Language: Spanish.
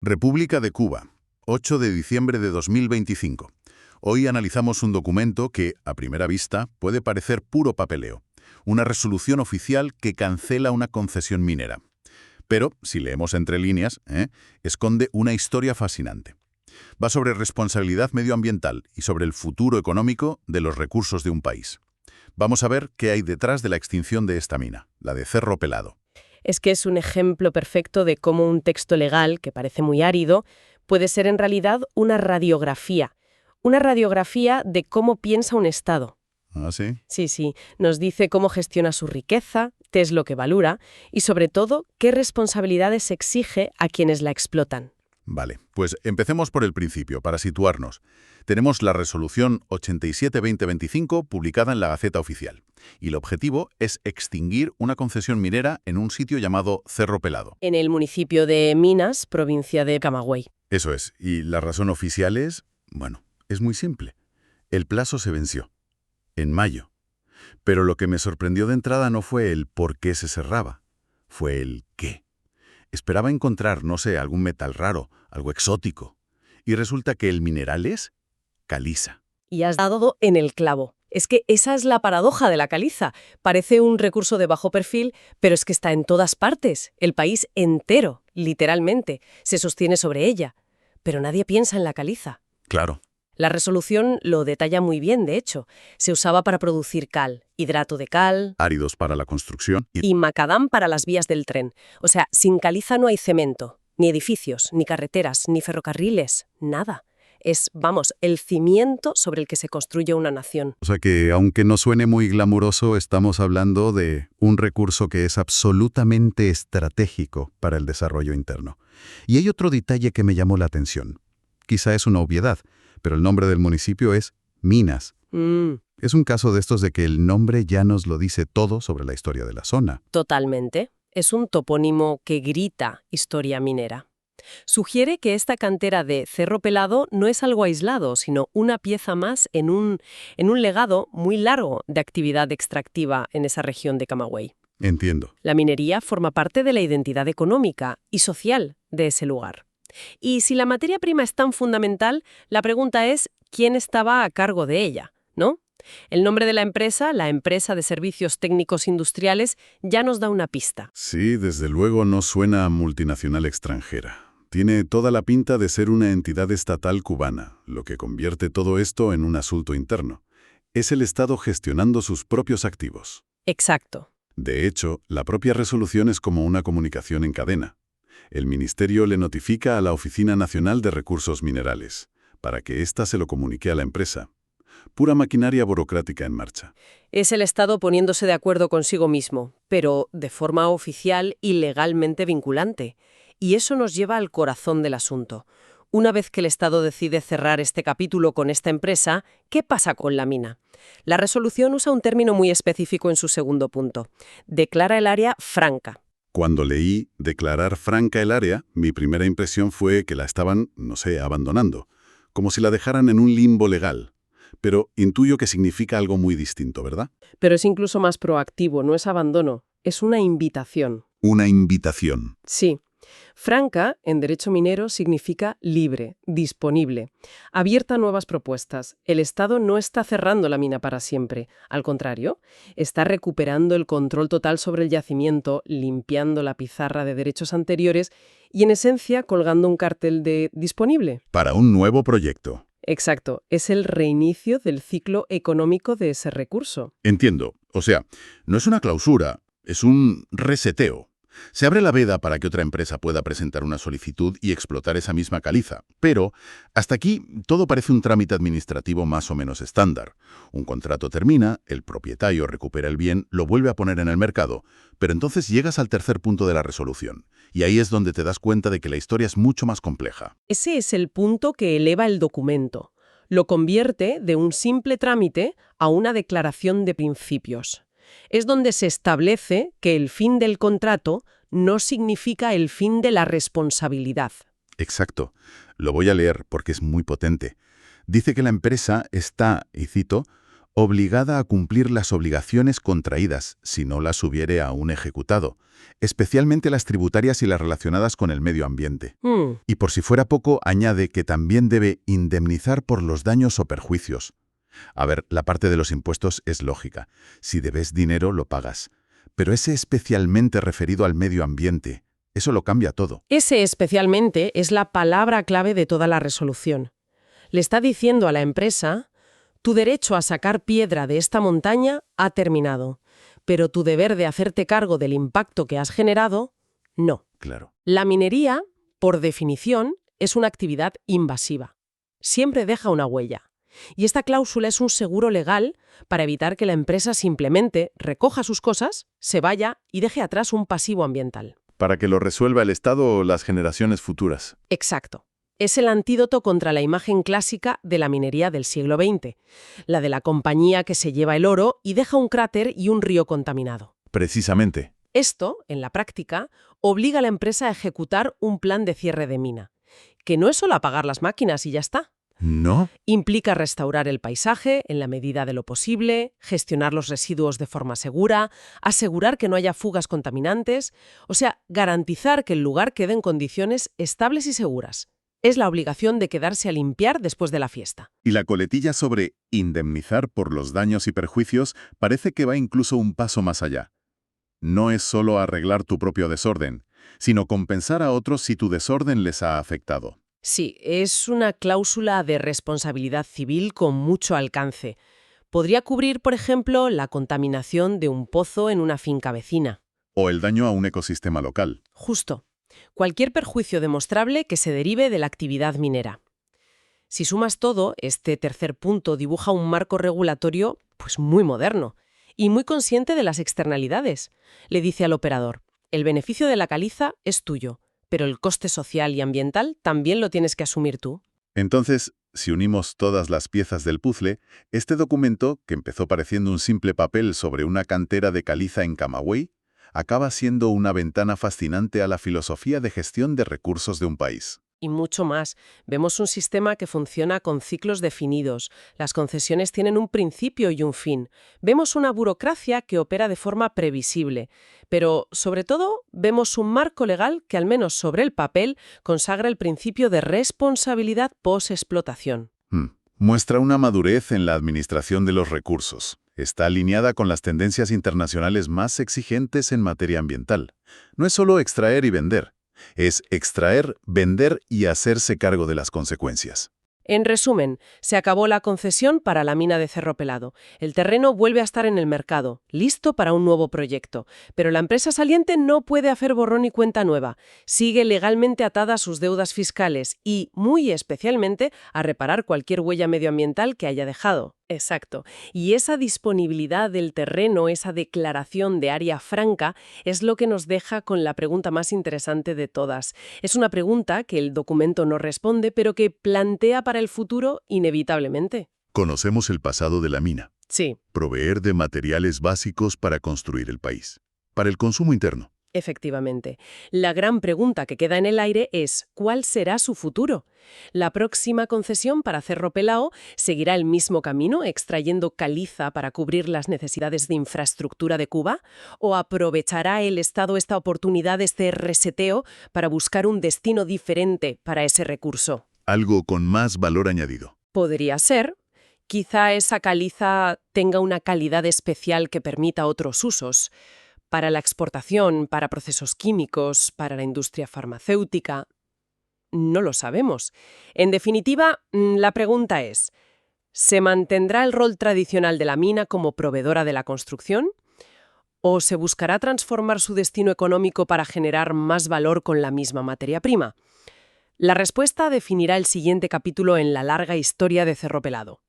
República de Cuba, 8 de diciembre de 2025. Hoy analizamos un documento que, a primera vista, puede parecer puro papeleo. Una resolución oficial que cancela una concesión minera. Pero, si leemos entre líneas, esconde una historia fascinante. Va sobre responsabilidad medioambiental y sobre el futuro económico de los recursos de un país. Vamos a ver qué hay detrás de la extinción de esta mina, la de Cerro Pelado. Es que es un ejemplo perfecto de cómo un texto legal, que parece muy árido, puede ser en realidad una radiografía de cómo piensa un Estado. ¿Ah, sí? Sí, nos dice cómo gestiona su riqueza, qué es lo que valora y, sobre todo, qué responsabilidades exige a quienes la explotan. Vale, pues empecemos por el principio, para situarnos. Tenemos la resolución 87-2025 publicada en la Gaceta Oficial. Y el objetivo es extinguir una concesión minera en un sitio llamado Cerro Pelado. En el municipio de Minas, provincia de Camagüey. Eso es. Y la razón oficial es, es muy simple. El plazo se venció. En mayo. Pero lo que me sorprendió de entrada no fue el por qué se cerraba. Fue el qué. Esperaba encontrar, algún metal raro, algo exótico. Y resulta que el mineral es caliza. Y has dado en el clavo. Es que esa es la paradoja de la caliza. Parece un recurso de bajo perfil, pero es que está en todas partes. El país entero, literalmente, se sostiene sobre ella. Pero nadie piensa en la caliza. Claro. La resolución lo detalla muy bien, de hecho. Se usaba para producir cal, hidrato de cal, Áridos para la construcción y macadam para las vías del tren. O sea, sin caliza no hay cemento, ni edificios, ni carreteras, ni ferrocarriles, nada. Es, el cimiento sobre el que se construye una nación. O sea que, aunque no suene muy glamuroso, estamos hablando de un recurso que es absolutamente estratégico para el desarrollo interno. Y hay otro detalle que me llamó la atención. Quizá es una obviedad, pero el nombre del municipio es Minas. Es un caso de estos de que el nombre ya nos lo dice todo sobre la historia de la zona. Totalmente. Es un topónimo que grita historia minera. Sugiere que esta cantera de Cerro Pelado no es algo aislado, sino una pieza más en un legado muy largo de actividad extractiva en esa región de Camagüey. Entiendo. La minería forma parte de la identidad económica y social de ese lugar. Y si la materia prima es tan fundamental, la pregunta es ¿quién estaba a cargo de ella? ¿No? El nombre de la empresa de Servicios Técnicos Industriales, ya nos da una pista. Sí, desde luego no suena a multinacional extranjera. Tiene toda la pinta de ser una entidad estatal cubana, lo que convierte todo esto en un asunto interno. Es el Estado gestionando sus propios activos. Exacto. De hecho, la propia resolución es como una comunicación en cadena. El Ministerio le notifica a la Oficina Nacional de Recursos Minerales, para que ésta se lo comunique a la empresa. Pura maquinaria burocrática en marcha. Es el Estado poniéndose de acuerdo consigo mismo, pero de forma oficial y legalmente vinculante. Y eso nos lleva al corazón del asunto. Una vez que el Estado decide cerrar este capítulo con esta empresa, ¿qué pasa con la mina? La resolución usa un término muy específico en su segundo punto. Declara el área franca. Cuando leí declarar franca el área, mi primera impresión fue que la estaban, abandonando, como si la dejaran en un limbo legal. Pero intuyo que significa algo muy distinto, ¿verdad? Pero es incluso más proactivo, no es abandono, es una invitación. Una invitación. Sí. Franca, en derecho minero, significa libre, disponible, abierta a nuevas propuestas. El Estado no está cerrando la mina para siempre. Al contrario, está recuperando el control total sobre el yacimiento, limpiando la pizarra de derechos anteriores y, en esencia, colgando un cartel de disponible. Para un nuevo proyecto. Exacto, es el reinicio del ciclo económico de ese recurso. Entiendo. O sea, no es una clausura, es un reseteo. Se abre la veda para que otra empresa pueda presentar una solicitud y explotar esa misma caliza. Pero, hasta aquí, todo parece un trámite administrativo más o menos estándar. Un contrato termina, el propietario recupera el bien, lo vuelve a poner en el mercado. Pero entonces llegas al tercer punto de la resolución. Y ahí es donde te das cuenta de que la historia es mucho más compleja. Ese es el punto que eleva el documento. Lo convierte de un simple trámite a una declaración de principios. Es donde se establece que el fin del contrato no significa el fin de la responsabilidad. Exacto. Lo voy a leer porque es muy potente. Dice que la empresa está, y cito, obligada a cumplir las obligaciones contraídas si no las hubiere aún ejecutado, especialmente las tributarias y las relacionadas con el medio ambiente. Y por si fuera poco, añade que también debe indemnizar por los daños o perjuicios. A ver, la parte de los impuestos es lógica. Si debes dinero, lo pagas. Pero ese especialmente referido al medio ambiente, eso lo cambia todo. Ese especialmente es la palabra clave de toda la resolución. Le está diciendo a la empresa: tu derecho a sacar piedra de esta montaña ha terminado, pero tu deber de hacerte cargo del impacto que has generado, no. Claro. La minería, por definición, es una actividad invasiva. Siempre deja una huella. Y esta cláusula es un seguro legal para evitar que la empresa simplemente recoja sus cosas, se vaya y deje atrás un pasivo ambiental. Para que lo resuelva el Estado o las generaciones futuras. Exacto. Es el antídoto contra la imagen clásica de la minería del siglo XX, la de la compañía que se lleva el oro y deja un cráter y un río contaminado. Precisamente. Esto, en la práctica, obliga a la empresa a ejecutar un plan de cierre de mina, que no es solo apagar las máquinas y ya está. ¿No? Implica restaurar el paisaje en la medida de lo posible, gestionar los residuos de forma segura, asegurar que no haya fugas contaminantes, o sea, garantizar que el lugar quede en condiciones estables y seguras. Es la obligación de quedarse a limpiar después de la fiesta. Y la coletilla sobre indemnizar por los daños y perjuicios parece que va incluso un paso más allá. No es solo arreglar tu propio desorden, sino compensar a otros si tu desorden les ha afectado. Sí, es una cláusula de responsabilidad civil con mucho alcance. Podría cubrir, por ejemplo, la contaminación de un pozo en una finca vecina. O el daño a un ecosistema local. Justo. Cualquier perjuicio demostrable que se derive de la actividad minera. Si sumas todo, este tercer punto dibuja un marco regulatorio pues muy moderno y muy consciente de las externalidades. Le dice al operador: el beneficio de la caliza es tuyo, pero el coste social y ambiental también lo tienes que asumir tú. Entonces, si unimos todas las piezas del puzzle, este documento, que empezó pareciendo un simple papel sobre una cantera de caliza en Camagüey, acaba siendo una ventana fascinante a la filosofía de gestión de recursos de un país. Y mucho más. Vemos un sistema que funciona con ciclos definidos. Las concesiones tienen un principio y un fin. Vemos una burocracia que opera de forma previsible. Pero, sobre todo, vemos un marco legal que, al menos sobre el papel, consagra el principio de responsabilidad post-explotación. Muestra una madurez en la administración de los recursos. Está alineada con las tendencias internacionales más exigentes en materia ambiental. No es solo extraer y vender. Es extraer, vender y hacerse cargo de las consecuencias. En resumen, se acabó la concesión para la mina de Cerro Pelado. El terreno vuelve a estar en el mercado, listo para un nuevo proyecto. Pero la empresa saliente no puede hacer borrón y cuenta nueva. Sigue legalmente atada a sus deudas fiscales y, muy especialmente, a reparar cualquier huella medioambiental que haya dejado. Exacto. Y esa disponibilidad del terreno, esa declaración de área franca, es lo que nos deja con la pregunta más interesante de todas. Es una pregunta que el documento no responde, pero que plantea para el futuro inevitablemente. Conocemos el pasado de la mina. Sí. Proveer de materiales básicos para construir el país. Para el consumo interno. Efectivamente. La gran pregunta que queda en el aire es: ¿cuál será su futuro? ¿La próxima concesión para Cerro Pelao seguirá el mismo camino, extrayendo caliza para cubrir las necesidades de infraestructura de Cuba? ¿O aprovechará el Estado esta oportunidad, este reseteo, para buscar un destino diferente para ese recurso? Algo con más valor añadido. Podría ser. Quizá esa caliza tenga una calidad especial que permita otros usos. Para la exportación, para procesos químicos, para la industria farmacéutica. No lo sabemos. En definitiva, la pregunta es: ¿se mantendrá el rol tradicional de la mina como proveedora de la construcción? ¿O se buscará transformar su destino económico para generar más valor con la misma materia prima? La respuesta definirá el siguiente capítulo en la larga historia de Cerro Pelado.